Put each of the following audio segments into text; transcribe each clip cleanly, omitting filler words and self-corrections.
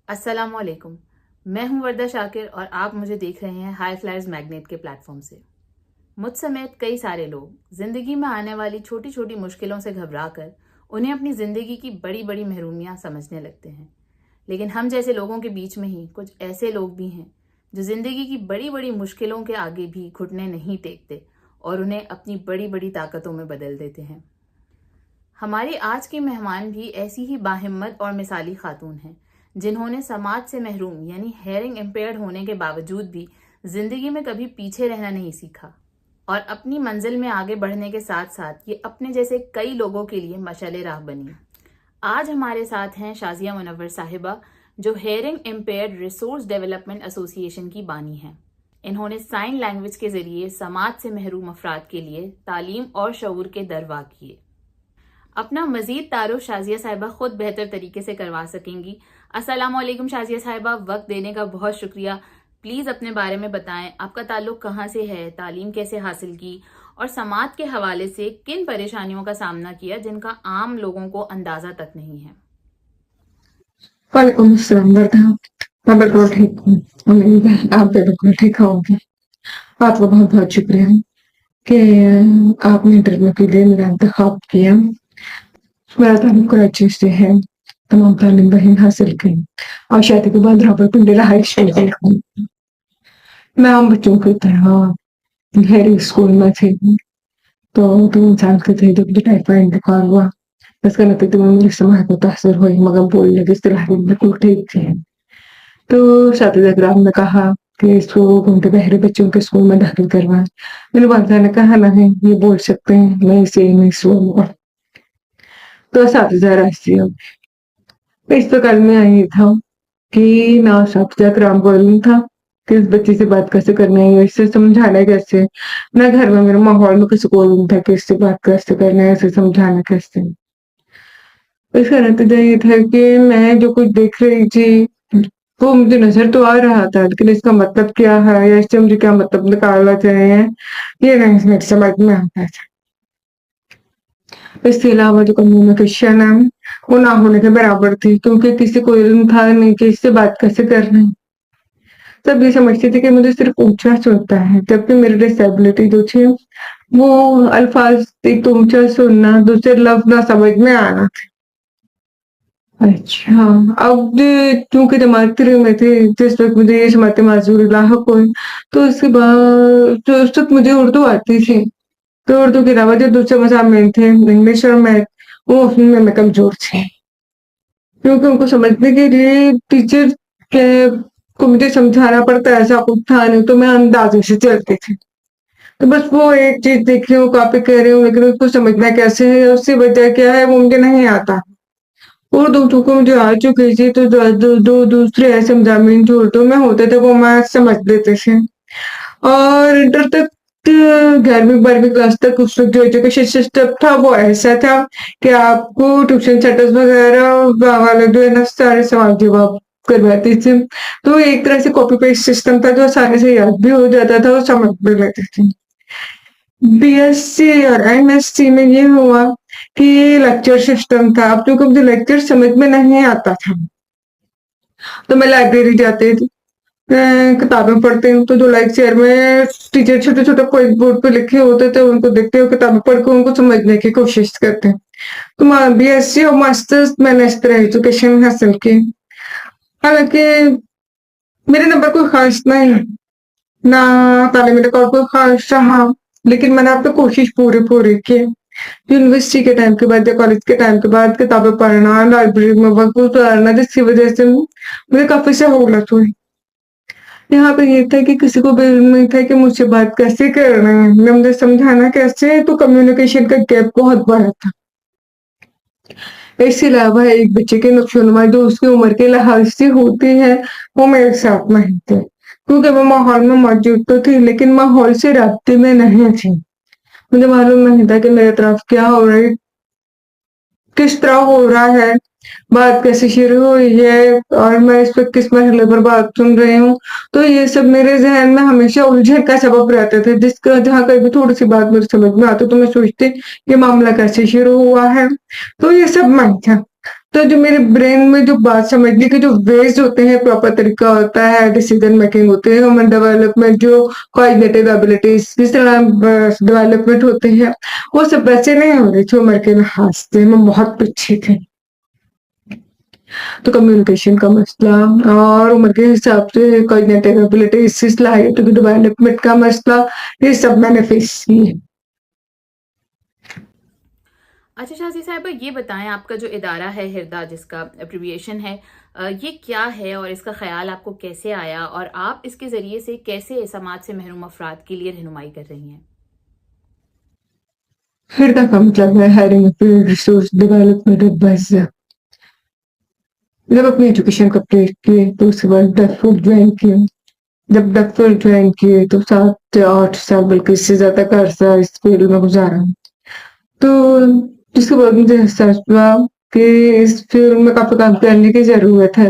अस्सलाम वालेकुम। मैं हूं वर्दा शाकिर और आप मुझे देख रहे हैं हाई फ्लायर्स मैग्नेट के प्लेटफॉर्म से। मुझ समेत कई सारे लोग जिंदगी में आने वाली छोटी छोटी मुश्किलों से घबराकर उन्हें अपनी जिंदगी की बड़ी बड़ी महरूमियां समझने लगते हैं। लेकिन हम जैसे लोगों के बीच में ही कुछ ऐसे लोग भी हैं जो जिंदगी की बड़ी बड़ी मुश्किलों के आगे भी घुटने नहीं टेकते और उन्हें अपनी बड़ी बड़ी ताकतों में बदल देते हैं। हमारी आज की मेहमान भी ऐसी ही बाहिम्मत और मिसाली खातून हैं जिन्होंने समाज से महरूम यानी हेयरिंग इम्पेयर्ड होने के बावजूद भी जिंदगी में कभी पीछे रहना नहीं सीखा और अपनी मंजिल में आगे बढ़ने के साथ साथ ये अपने जैसे कई लोगों के लिए मशाले राह बनी। आज हमारे साथ हैं शाजिया मुनव्वर साहिबा, जो hearing impaired resource development association की बानी हैं। इन्होंने साइन लैंग्वेज के जरिए समाज से महरूम अफराद के लिए तालीम और शऊर के दरवा किए। अपना मजीद तारुफ शाजिया साहिबा खुद बेहतर तरीके से करवा सकेंगी। अस्सलाम वालेकुम शाजिया साहिबा, वक्त देने का बहुत शुक्रिया। प्लीज अपने बारे में बताएं, आपका ताल्लुक कहाँ से है, तालीम कैसे हासिल की और समाज के हवाले से किन परेशानियों का सामना किया जिनका आम लोगों को अंदाजा तक नहीं है। वालेकुम अस्सलाम वर्दा। मैं बिल्कुल ठीक हूँ। उम्मीद है आप भी बिल्कुल ठीक होंगे। आपका बहुत बहुत शुक्रिया कि आपने इंटरव्यू के लिए मेरा इंतखाब किया। मेरा ताल्लुक कराची से है। तमाम तालीम वहीं हासिल की और शादी के बाद रावलपिंडी रहायश में हूँ। मैं आम बच्चों की तरह हेरी स्कूल में थी, तो 3 साल के थे जब मुझे टाइफाइड बुखार हुआ। इसका नतीजे में मेरी समाज को तासर हुई, मगर बोलने की इस्तिलाह बिल्कुल ठीक थी। तो साथी ग्राम ने कहा कि इसको उनके बहरे बच्चों के स्कूल में दाखिल करवाएं। मेरे वालिदा ने कहा नहीं, ये बोल सकते हैं, मैं इसे नहीं सुनूंगा। तो साथीजा राशि इस प्रकार में आई था कि ना साथीजा ग्राम बोलना था कि इस बच्चे से बात कैसे करनी है, इससे समझाना है कैसे, ना घर में मेरे माहौल में किसी को था कि इससे बात कैसे करना है, इसे समझाना कैसे। इसका नतीजा ये था कि मैं जो कुछ देख रही थी वो मुझे नजर तो आ रहा था, लेकिन इसका मतलब क्या है या इससे मुझे क्या मतलब निकालना चाहिए ये नहीं मेरे समझ में आता था। इसके अलावा जो कम्युनिकेशन है वो ना होने के बराबर थी, क्योंकि किसी को इल्म था नहीं कि इससे बात कैसे करनी। सब ये समझते थे कि मुझे सिर्फ ऊंचा सुनता है, जबकि मेरी डिसेबिलिटी जो थी वो अल्फाज एक तो ऊंचा सुनना, दूसरे लफ्ज ना समझ में आना। अच्छा, अब चूंकि जमात 3 में थे जिस वक्त मुझे ये जमात माजूर लाहक हुई, तो उसके बाद तो उस वक्त मुझे उर्दू आती थी। तो उर्दू के अलावा जो दूसरे मज़ामीन थे इंग्लिश और मैथ, वो उसमें मैं कमजोर थी, क्योंकि उनको समझने के लिए टीचर के को मुझे समझाना पड़ता है, ऐसा कुछ था नहीं, तो मैं अंदाजे से चलती थी। तो बस वो एक चीज देख रही हूँ, कॉपी कर रही हूँ, लेकिन उसको समझना कैसे है, उससे वजह क्या है, वो मुझे नहीं आता। और दोस्तों को मुझे आ चुकी थी, तो दो दूसरे ऐसे मज़ामीन जो उर्दू में होते थे वो मैं समझ लेते थे। और इंटर तक 11वीं 12वीं क्लास तक उस वक्त जो एजुकेशन सिस्टम था वो ऐसा था कि आपको ट्यूशन सेंटर्स वगैरह वाले जो है ना सारे सवाल जवाब करवाती थी। तो एक तरह से कॉपी पेस्ट सिस्टम था जो आसानी से याद भी हो जाता था और समझ भी लेते थे। बीएससी और एमएससी में ये हुआ कि लेक्चर सिस्टम था। अब क्योंकि मुझे लेक्चर समझ में नहीं आता था, तो मैं लाइब्रेरी जाती थी, किताबें पढ़ती हूँ। तो जो लेक्चर में टीचर छोटे छोटे कोई बोर्ड पे लिखे होते थे उनको देखते हुए किताबें पढ़ के उनको समझने की कोशिश करते हैं। तो बीएससी और मास्टर्स मैंने इस तरह एजुकेशन हासिल की। हालांकि मेरे नंबर कोई खास नहीं, ना तालीमी रिकॉर्ड कोई खास रहा, लेकिन मैंने अपनी कोशिश पूरी पूरी की। यूनिवर्सिटी के टाइम के बाद या कॉलेज के टाइम के बाद किताबें पढ़ना, लाइब्रेरी में वक्त गुजारना, जिसकी वजह से मुझे काफी सहूलत हुई। यहाँ पे ये था कि किसी को भी नहीं था कि मुझसे बात कैसे करना है, मुझे समझाना कैसे है, तो कम्युनिकेशन का गैप बहुत बड़ा था। इसके अलावा एक बच्चे के नक्शोनुमा जो उसकी उम्र के लिहाज से होती है वो मेरे साथ नहीं थे, क्योंकि मैं माहौल में मौजूद तो थी लेकिन माहौल से राब्ते में नहीं थी। मुझे मालूम नहीं था कि मेरे तरफ क्या हो रहा है, किस तरह हो रहा है, बात कैसे शुरू हुई है और मैं इस वक्त किस मरहले पर बात सुन रही हूँ। तो ये सब मेरे जहन में हमेशा उलझन का सबब रहते थे, जिसका जहाँ कभी थोड़ी सी बात मुझे समझ में आती तो मैं सोचती ये मामला कैसे शुरू हुआ है। तो ये सब मैं था। تو جو میرے برین میں جو بات سمجھنے کے جو ویز ہوتے ہیں، پراپر طریقہ ہوتا ہے، ڈیسیزن میکنگ ہوتی ہے، ہیومن ڈیولپمنٹ، جو کوآرڈینیٹو ایبلٹیز جس طرح ڈیولپمنٹ ہوتے ہیں، وہ سب ویسے نہیں ہو رہی تھی عمر کے لحاظ سے، میں بہت پیچھے تھی۔ تو کمیونیکیشن کا مسئلہ اور عمر کے حساب سے کوآرڈینیٹو ایبلٹیز، صلاحیتوں کی ڈیولپمنٹ کا مسئلہ، یہ سب میں نے فیس کیے۔ اچھا شازی صاحبہ، یہ بتائیں آپ کا جو ادارہ ہے ہردا، جس کا ایبریویشن ہے، یہ کیا ہے اور اس کا خیال آپ کو کیسے آیا، اور آپ اس کے ذریعے سے کیسے سماج سے محروم افراد کے لیے رہنمائی کر رہی ہیں؟ ہردا کا مطلب ہے hiring field resource development advisor. جب اپنی ایجوکیشن کمپلیٹ کی تو اس کے بعد ڈیف جوائن کیا۔ جب ڈیف جوائن کیے تو 7 سے 8 سال بلکہ اس سے زیادہ کا عرصہ اس فیلڈ میں گزارا۔ تو جس کے بعد مجھے احساس ہوا کہ اس فیلڈ میں کافی کام کرنے کی ضرورت ہے۔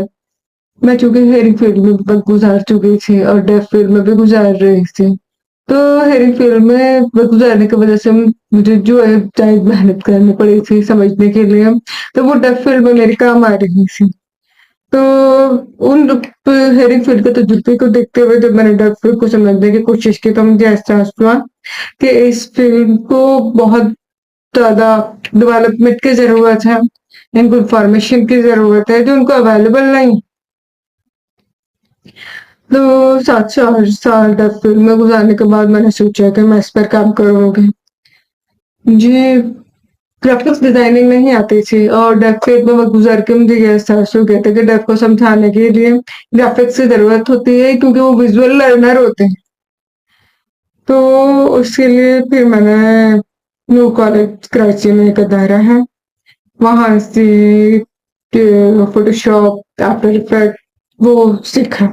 میں چونکہ ہیئرنگ فیلڈ میں وقت گزار چکی تھی اور ڈیف فیلڈ میں بھی گزار رہی تھی، تو ہیئرنگ فیلڈ میں وقت گزارنے کی وجہ سے مجھے جو ہے محنت کرنی پڑی تھی سمجھنے کے لیے، تو وہ ڈیف فیلڈ میں میرے کام آ رہی تھی۔ تو ان ہیئرنگ فیلڈ کے تجربے کو دیکھتے ہوئے جب میں نے ڈیف فیلڈ کو سمجھنے کی کوشش کی تو مجھے احساس ہوا کہ اس فیلڈ کو بہت زیادہ ڈیولپمنٹ کی ضرورت ہے، ان کو انفارمیشن کی ضرورت ہے جو ان کو اویلیبل نہیں۔ تو 7 سے 8 سال ڈیف فیلڈ میں گزارنے کے بعد میں نے سوچا کہ میں اس پر کام کروں گی۔ مجھے گرافکس ڈیزائننگ نہیں آتی تھی اور ڈیف فیلڈ میں وقت گزار کے مجھے یہ احساس ہو گیا تھا کہ ڈیف کو سمجھانے کے لیے گرافکس کی ضرورت ہوتی ہے کیونکہ وہ ویژول لرنر ہوتے ہیں۔ تو اس کے لیے پھر میں نے نیو کالج کراچی میں ایک ادارہ ہے، وہاں سے فوٹو شاپ، آفٹر افیکٹ وہ سیکھا۔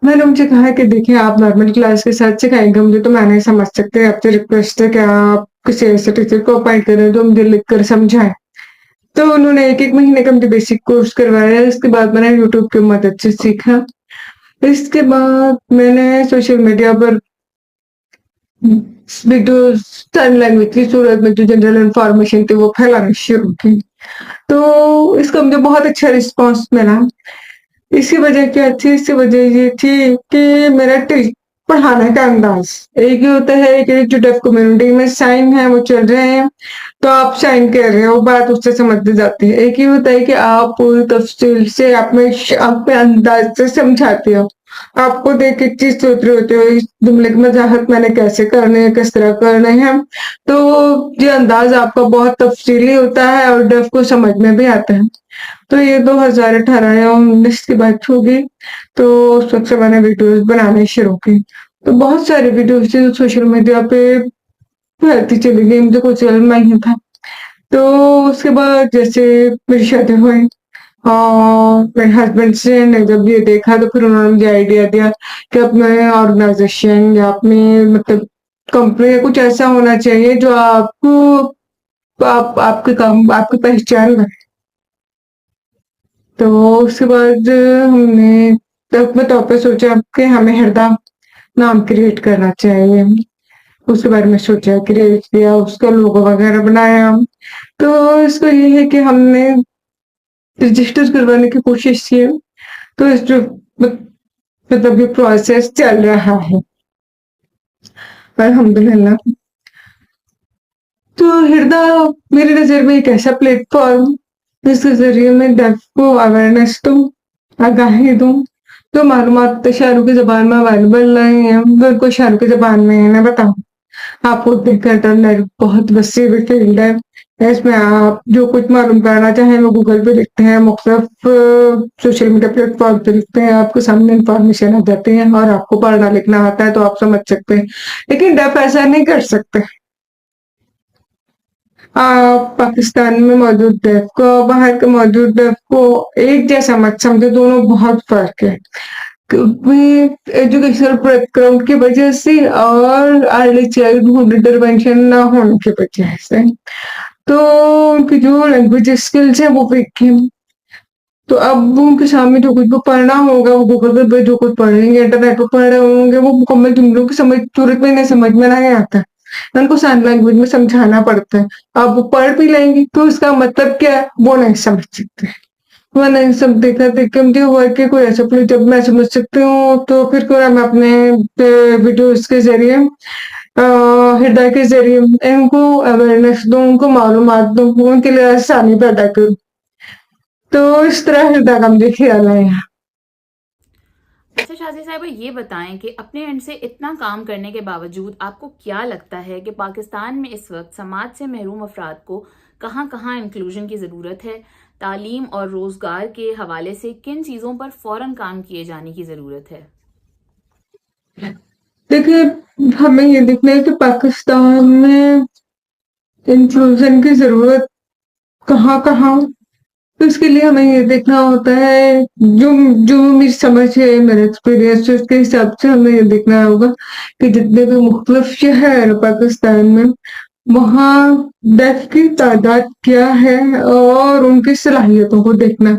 میں نے مجھے کہا کہ دیکھیں آپ نارمل کلاس کے ساتھ سکھائیں گے مجھے تو میں نہیں سمجھ سکتے، آپ سے ریکویسٹ ہے کہ آپ کسی ایسے ٹیچر کو اپوائنٹ کریں جو مجھے لکھ کر سمجھائیں۔ تو انہوں نے 1 مہینے کا مجھے بیسک کورس کروایا، اس کے بعد میں نے یوٹیوب کی مدد سے سیکھا۔ اس کے بعد میں نے سوشل میڈیا پر ویڈیوز سائن لینگویج کی صورت میں جو جنرل انفارمیشن تھی وہ پھیلانی شروع کی، تو اس کا مجھے بہت اچھا رسپانس ملا۔ اس کی وجہ کیا تھی؟ اس کی وجہ یہ تھی کہ میرا پڑھانے کا انداز ایک ہی ہوتا ہے کہ جو ڈیف کمیونٹی میں سائن ہے وہ چل رہے ہیں تو آپ سائن کر رہے ہو، بات اس سے سمجھ جاتی ہے۔ ایک ہی ہوتا ہے کہ آپ پوری تفصیل سے اپنے انداز سے سمجھاتے ہو، آپ کو دیکھ ایک چیز سوچ رہے ہوتے ہو اس جملے کی وضاحت میں نے کیسے کرنی ہے، کس طرح کرنے ہیں، تو یہ انداز آپ کا بہت تفصیلی ہوتا ہے اور ڈیف کو سمجھ میں بھی آتا ہے۔ تو یہ 2018 یا 2019 کی بات ہوگی، تو اس وقت سے میں نے ویڈیوز بنانے شروع کی۔ تو بہت سارے ویڈیوز تھے جو سوشل میڈیا پہ پھیلتی چلی گئی، مجھے کچھ علم نہیں تھا۔ تو اس کے بعد جیسے میری شادی ہوئی اور میرے ہسبینڈ سے نے جب یہ دیکھا تو پھر انہوں نے مجھے آئیڈیا دیا کہ اپنے آرگنائزیشن یا اپنی مطلب کمپنی کچھ ایسا ہونا چاہیے جو آپ کو آپ کے کام آپ کی پہچان بنے۔ تو اس کے بعد ہم نے میں طور پہ سوچا کہ ہمیں ہردا نام کریٹ کرنا چاہیے، اس کے بارے میں سوچا، کریٹ کیا، اس کا لوگو وغیرہ بنایا۔ تو اس کو یہ ہے کہ ہم نے رجسٹر کروانے کی کوشش کی، تو اس جو مطلب یہ پروسیس چل رہا ہے الحمدللہ۔ تو ہردا میری نظر میں ایک ایسا پلیٹ فارم جس کے ذریعے میں ڈیف کو اویئرنیس دوں، آگاہی دوں، جو معلومات اشاروں کی زبان میں اویلیبل نہیں ہیں وہ ان کو اشاروں کی زبان میں انہیں بتاؤں۔ آپ کو دیکھ کر بہت وسیع فیلڈ ہے، اس میں آپ جو کچھ معلوم کرنا چاہیں وہ گوگل پہ لکھتے ہیں، مختلف سوشل میڈیا پلیٹ فارم پہ لکھتے ہیں، آپ کے سامنے انفارمیشن آ جاتی ہے اور آپ کو پڑھنا لکھنا آتا ہے تو آپ سمجھ سکتے ہیں، لیکن ڈیف ایسا نہیں کر سکتے۔ پاکستان میں موجود ڈیف کو باہر کے موجود ڈیف کو ایک جیسا مت سمجھے، دونوں بہت فرق ہے، ایجوکیشنل بیک گراؤنڈ کی وجہ سے اور ارلی چائلڈہڈ انٹرونشن نہ ہونے کی وجہ سے، تو ان کی جو لینگویج اسکلز ہیں وہ ویک ہیں۔ تو اب ان کے سامنے جو کچھ بھی پڑھنا ہوگا وہ گوگل پہ جو کچھ پڑھیں گے، انٹرنیٹ پہ پڑھ رہے ہوں گے، وہ مکمل جملوں کی صورت میں نہیں سمجھ میں نہیں آتا۔ उनको साइन लैंग्वेज में समझाना पड़ता है। अब वो पढ़ भी लेंगी तो उसका मतलब क्या है वो नहीं समझ सकते। मैंने सब देखा देख के मुझे हुआ कि कोई ऐसा प्लीज जब मैं समझ सकती हूँ तो फिर क्यों ना मैं अपने वीडियोस के जरिए हृदय के जरिए इनको अवेयरनेस दूं, उनको मालूमात दूं, उनके लिए आसानी पैदा करूं। तो इस तरह हृदय का मुझे ख्याल आया। अच्छा शाजी साहिबा, ये बताएं कि अपने एंड से इतना काम करने के बावजूद आपको क्या लगता है कि पाकिस्तान में इस वक्त समाज से महरूम अफराद को कहाँ कहाँ इंक्लूजन की ज़रूरत है? तालीम और रोज़गार के हवाले से किन चीज़ों पर फ़ौरन काम किए जाने की ज़रूरत है? देखिए, हमें ये देखना है कि पाकिस्तान में इंक्लूजन की जरूरत कहाँ कहाँ, तो इसके लिए हमें ये देखना होता है जो जो मेरी समझ है, मेरा एक्सपीरियंस है, उसके हिसाब से हमें ये देखना होगा कि जितने भी मुख्तलिफ शहर है पाकिस्तान में वहाँ डेफ की तादाद क्या है और उनकी सलाहियतों को देखना।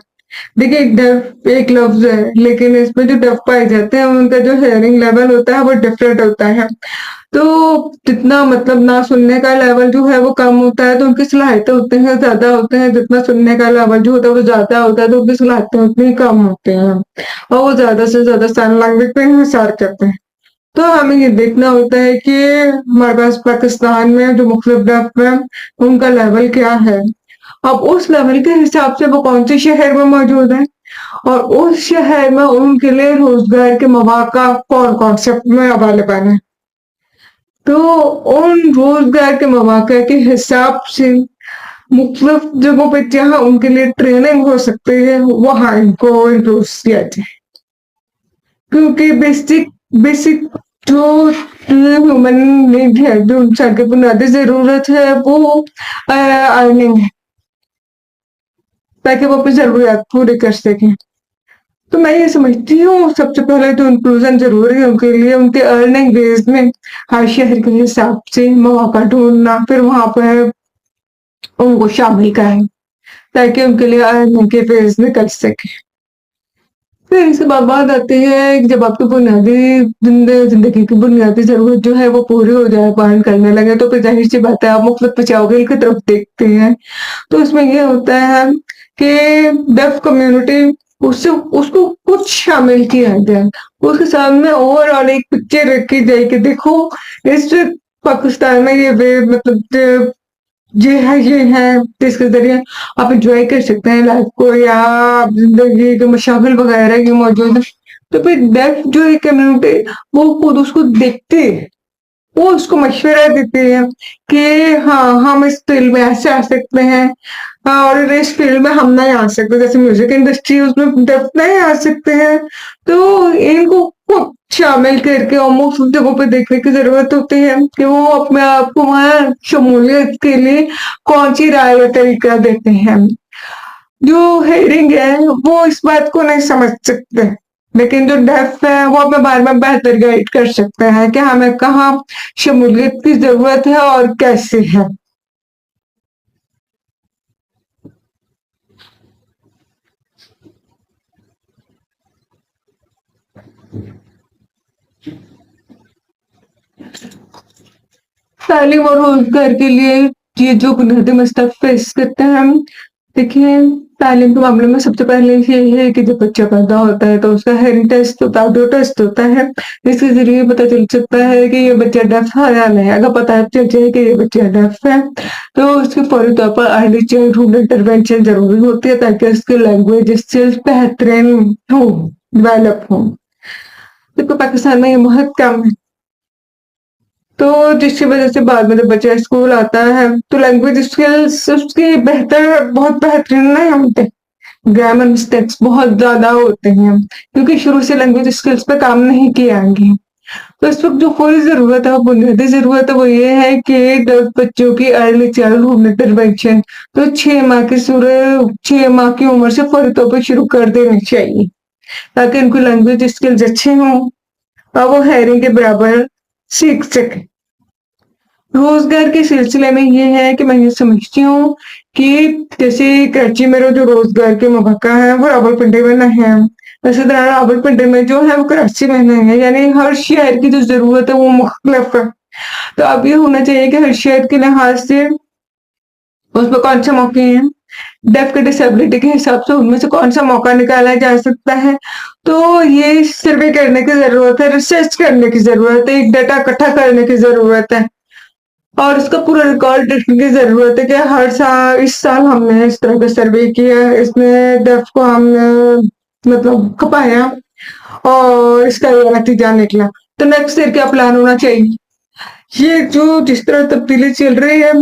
देखिए, एक डेफ एक लफ्ज है लेकिन इसमें जो डेफ पाए जाते हैं उनका जो हेयरिंग लेवल होता है वो डिफरेंट होता है। तो जितना मतलब ना सुनने का लेवल जो है वो कम होता है तो उनकी सलाहियतें उतनी ही ज्यादा होते हैं, जितना सुनने का लेवल जो होता है वो ज्यादा होता है तो उनकी सलाहियतें उतनी ही कम होती हैं और वो ज्यादा से ज्यादा साइन लैंग्वेज पे इंहिसार करते हैं। तो हमें ये देखना होता है कि हमारे पास पाकिस्तान में जो मुख्तलिफ डेफ है उनका लेवल क्या है। अब उस लेवल के हिसाब से वो कौन से शहर में मौजूद है और उस शहर में उनके लिए रोजगार के मौका कौन कौन से में अवेलेबल है। तो उन रोजगार के मौके के हिसाब से मुख्तलिफ जगहों पे जहाँ उनके लिए ट्रेनिंग हो सकती है वहां इनको इंक्लूड किया जाए, क्योंकि बेसिक बेसिक जो ह्यूमन नीड है, जो इंसान की बुनियादी जरूरत है वो अर्निंग है, ताकि वो अपनी जरूरियात पूरी कर सकें। तो मैं ये समझती हूँ सबसे पहले तो इंक्लूजन जरूरी है उनके लिए, उनके अर्निंग बेस में हर शहर के हिसाब से मौका ढूंढना, फिर वहां पर उनको शामिल करें ताकि उनके लिए अर्निंग के बेस निकल सके। फिर इसके बाद बात आती है कि जब आपकी बुनियादी जिंदगी की बुनियादी जरूरत जो है वो पूरी हो जाए, पालन करने लगे, तो फिर जाहिर सी बात है आप मुख्तलिफ पचाओगे की तरफ देखते हैं। तो उसमें ये होता है कि डेफ कम्युनिटी उससे उसको कुछ शामिल किया जाए, उसके सामने ओवरऑल एक पिक्चर रखी जाए कि देखो इस पाकिस्तान में ये वे मतलब ये है जिसके जरिए आप इंजॉय कर सकते हैं लाइफ को या आप जिंदगी के मशागिल वगैरह की मौजूद है। तो फिर डेफ जो है कम्युनिटी वो खुद उसको देखते हैं, वो उसको मशवरा देते हैं कि हाँ हम इस फील्ड में ऐसे आ सकते हैं और इस फील्ड में हम नहीं आ सकते, जैसे म्यूजिक इंडस्ट्री उसमें डेफ नहीं आ सकते हैं। तो इनको खुद शामिल करके और मुख्त जगहों पे देखने की जरूरत होती है कि वो अपने आप को वहाँ शमूलियत के लिए कौन सी राय या तरीका देते हैं। जो हेयरिंग है वो इस बात को नहीं समझ सकते, लेकिन जो डेफ है वो अपने बारे में बेहतर गाइड कर सकते हैं कि हमें कहाँ शमूलियत की जरूरत है और कैसे है। तालीम और रोजगार के लिए ये जो बुनियादी मसला फेस करते हैं हम, देखिए तालीम के मामले में सबसे पहले ये है कि जब बच्चा पैदा होता है तो उसका हेयरिंग टेस्ट होता है, ऑडियो टेस्ट होता है, इसके जरिए पता चल सकता है कि ये बच्चा डेफ है या नहीं। अगर पता चल जाए कि ये बच्चा डेफ है तो उसके फौरी तौर पर अर्ली चाइल्डहुड इंटरवेंशन जरूरी होती है ताकि उसकी लैंग्वेज स्किल्स बेहतरीन हो, डेवलप हो। तो पाकिस्तान में ये बहुत कम है, तो जिसकी वजह से बाद में जब बच्चा स्कूल आता है तो लैंग्वेज स्किल्स उसकी बेहतर बहुत बेहतरीन नहीं होते, ग्रामर मिस्टेक्स बहुत ज्यादा होते हैं क्योंकि शुरू से लैंग्वेज स्किल्स पे काम नहीं किया गया। तो इस वक्त जो फौरी जरूरत है, वो बुनियादी जरूरत है, वो ये है कि बच्चों की अर्ली चाइल्डहुड इंटरवेंशन तो 6 माह की 6 माह की उम्र से फौरी तौर पर शुरू कर देनी चाहिए ताकि उनकी लैंग्वेज स्किल्स अच्छे हों और वो हेयरिंग के बराबर सीख सके। रोजगार के सिलसिले में ये है कि मैं ये समझती हूँ कि जैसे कराची में जो रोजगार के मौका है वो रावलपिंडी में नहीं है, इसी तरह रावलपिंडी में जो है वो कराची में नहीं है, यानी हर शहर की जो जरूरत है वो मुख्तलिफ है। तो अब ये होना चाहिए कि हर शहर के लिहाज से उसमें कौन से मौके हैं, डेफ के डिसेबिलिटी के हिसाब से उनमें से कौन सा मौका निकाला जा सकता है। तो ये सर्वे करने की जरूरत है, रिसर्च करने की जरूरत है, एक डाटा इकट्ठा करने की जरूरत है और उसका पूरा रिकॉर्ड रखने की जरूरत है कि हर साल, इस साल हमने इस तरह का सर्वे किया, इसमें डेफ को हमने मतलब खपाया और इसका ये नतीजा निकला। तो नेक्स्ट ईयर क्या प्लान होना चाहिए। ये जो जिस तरह तब्दीली चल रही है,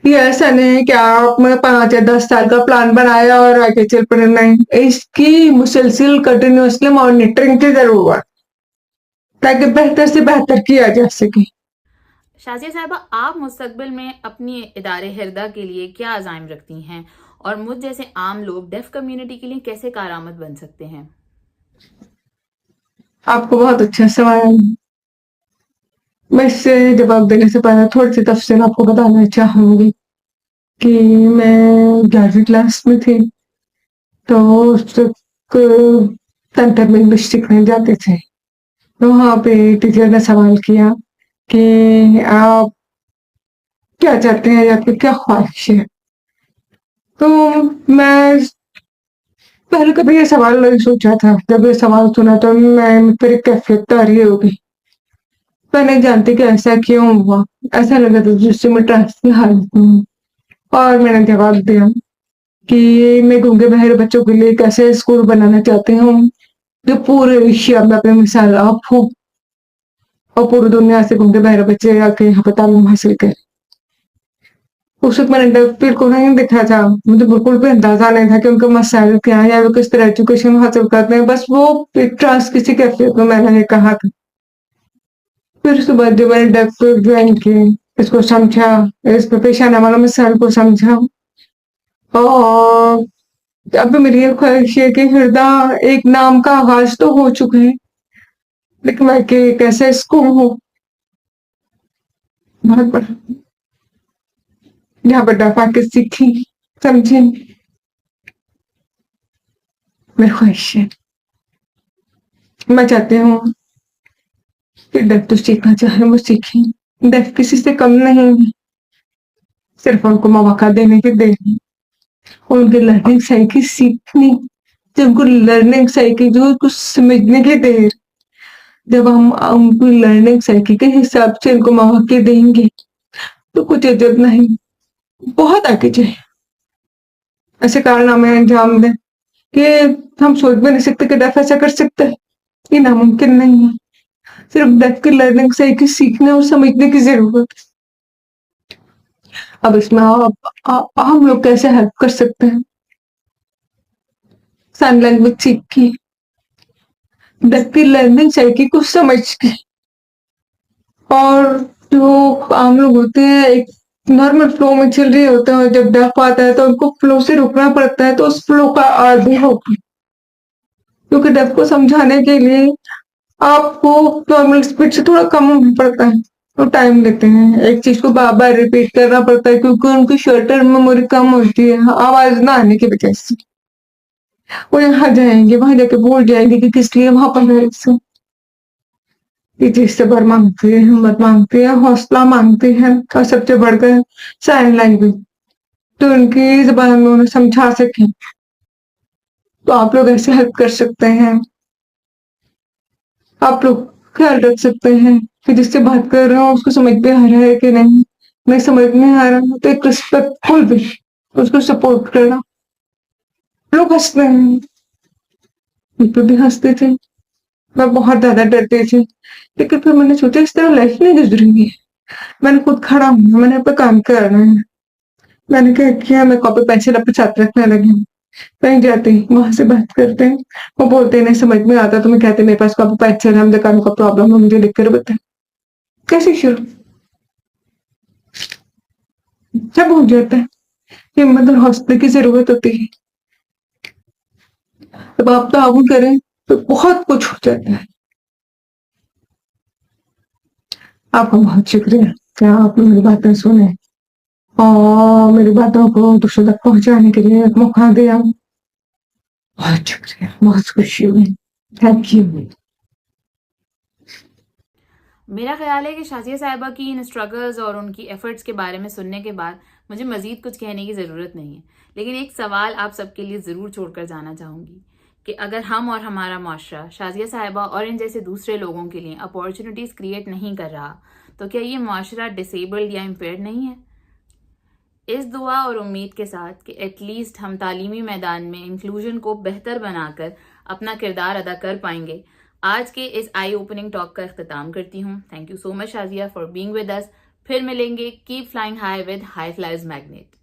ये ऐसा नहीं है कि आपने 5 या 10 साल का प्लान बनाया और आगे चल पड़े, नहीं, इसकी मुसलसल कंटिन्यूअसली मॉनिटरिंग की जरूरत ताकि बेहतर से बेहतर किया जा सके। शाजिया साहिबा, आप मुस्तकबिल में अपनी इदारे हिरदा के लिए क्या अज़ाइम रखती हैं और मुझ जैसे आम लोग डेफ कम्युनिटी के लिए कैसे कारआमद बन सकते हैं? आपको बहुत अच्छा सवाल। मैं इससे जवाब देने से पहले थोड़ी सी तफसील आपको बताना चाहूंगी कि मैं 11वीं क्लास में थी, तो उस वक्त सेंटर में इंग्लिश सीखने जाते थे। तो वहाँ पे टीचर ने सवाल किया कि आप क्या चाहते हैं या आपकी क्या ख्वाहिश है। तो मैं पहले कभी ये सवाल नहीं सोचा था, जब ये सवाल सुना तो मैं फिर कैफियत तारी हो गई। मैं नहीं जानती कि ऐसा क्यों हुआ, ऐसा लगा था जिससे मैं ट्रांस की हालत में हूँ। और मैंने जवाब दिया कि मैं गूंगे बहरे बच्चों के लिए एक ऐसे स्कूल बनाना चाहती हूँ जो पूरे एशिया में अपनी मिसाल आप हो और पूरी दुनिया से गूंगे बहरे बच्चे आके यहाँ पर तालीम हासिल करें। उस वक्त मैंने डॉक्टर को नहीं देखा था, मुझे बिल्कुल भी अंदाजा नहीं था कि उनके मसाइल क्या है या वो किस तरह एजुकेशन हासिल करते हैं। बस वो एक ट्रांस किसी कैफियत में मैंने ये कहा था। फिर उसके बाद जब मैंने डॉक्टर ज्वाइन किए, इसको समझा, इस पेशाना वाला मिसाल को समझा और अब मेरी ये ख्वाहिश है कि हिरदा एक नाम का आगाज तो हो चुका है, लेकिन मैं कि कैसे स्कूल हो बहुत बड़ा, जहाँ पर डफा के सीखी समझी। मेरी ख्वाहिश है, मैं चाहती हूँ कि डफ तो सीखना चाहे वो सीखे। डफ किसी से कम नहीं है, सिर्फ उनको मौका देने की देर है, उनके लर्निंग सही की सीखनी, जब उनको लर्निंग सही की जो कुछ समझने की देर, जब हम उनको लर्निंग साइकिल के हिसाब से उनको मौके देंगे तो कुछ अजब नहीं, बहुत आगे जाए। ऐसे कारनामे अंजाम दें कि हम सोच भी नहीं सकते कि डेफ ऐसा कर सकता है, ये नामुमकिन नहीं है। सिर्फ डेफ की लर्निंग साइकिल सीखने और समझने की जरूरत है। अब इसमें हम लोग कैसे हेल्प कर सकते हैं। साइन लैंग्वेज सीख के, डेफ की लर्निंग साइकिल को समझ के, और जो आम लोग होते हैं एक नॉर्मल फ्लो में चल रहे होते हैं, जब डेफ आता है तो उनको फ्लो से रुकना पड़ता है, तो उस फ्लो का आदि हो, क्योंकि डेफ को समझाने के लिए आपको नॉर्मल स्पीड से थोड़ा कम होना पड़ता है, तो टाइम लेते हैं, एक चीज को बार बार रिपीट करना पड़ता है क्योंकि उनकी शॉर्ट टर्म मेमोरी कम होती है आवाज ना आने की वजह से। वो यहाँ जाएंगे, वहां जाके भूल जाएंगे कि किस लिए वहां पर है। ये चीज सबर मांगती है, हिम्मत मांगती है, हौसला मांगती है और सबसे बढ़कर साइन लैंग्वेज, तो उनकी जबान में उन्हें समझा सके। तो आप लोग ऐसे हेल्प कर सकते हैं, आप लोग ख्याल रख सकते हैं कि जिससे बात कर रहे हो उसको समझ में आ रहा है कि नहीं समझ में आ रहा तो एक रिस्पेक्टफुल भी उसको सपोर्ट करना। लोग हंसते हैं, मुझ पे भी हंसते थे, मैं बहुत ज्यादा डरती थी, लेकिन फिर मैंने सोचा इस तरह लाइफ नहीं गुजरेंगी। मैंने खुद खड़ा हूँ, मैंने पे काम करना है। मैंने क्या किया, मैं कॉपी पेंसिल अपने साथ रखने लगी हूँ, कहीं जाते वहां से बात करते हैं, वो बोलते नहीं समझ में आता तो मैं कहते मेरे पास कॉपी पेंसिल है, हम दुकानों का प्रॉब्लम है, मुझे लिख कर बताए। कैसे शुरू सब हो जाता है, हिम्मत और हौसले की जरूरत होती है। जब आप ताउन करें तो बहुत कुछ हो जाता है। आपका बहुत शुक्रिया कि आपने मेरी बातें सुने और मेरी बातों को दूसरों तक पहुंचाने के लिए एक मौका दिया। बहुत शुक्रिया, बहुत खुशी हुई। Thank you. میرا خیال ہے کہ شازیہ صاحبہ کی ان اسٹرگلز اور ان کی ایفرٹس کے بارے میں سننے کے بعد مجھے مزید کچھ کہنے کی ضرورت نہیں ہے، لیکن ایک سوال آپ سب کے لیے ضرور چھوڑ کر جانا چاہوں گی کہ اگر ہم اور ہمارا معاشرہ شازیہ صاحبہ اور ان جیسے دوسرے لوگوں کے لیے اپارچونیٹیز کریٹ نہیں کر رہا تو کیا یہ معاشرہ ڈسیبلڈ یا امپیئرڈ نہیں ہے؟ اس دعا اور امید کے ساتھ کہ ایٹ لیسٹ ہم تعلیمی میدان میں انکلوژن کو بہتر بنا کر اپنا کردار ادا کر پائیں گے، آج کے اس آئی اوپننگ ٹاک کا اختتام کرتی ہوں۔ Thank you so much Shazia for being with us. پھر ملیں گے، keep flying high with high flyers magnet.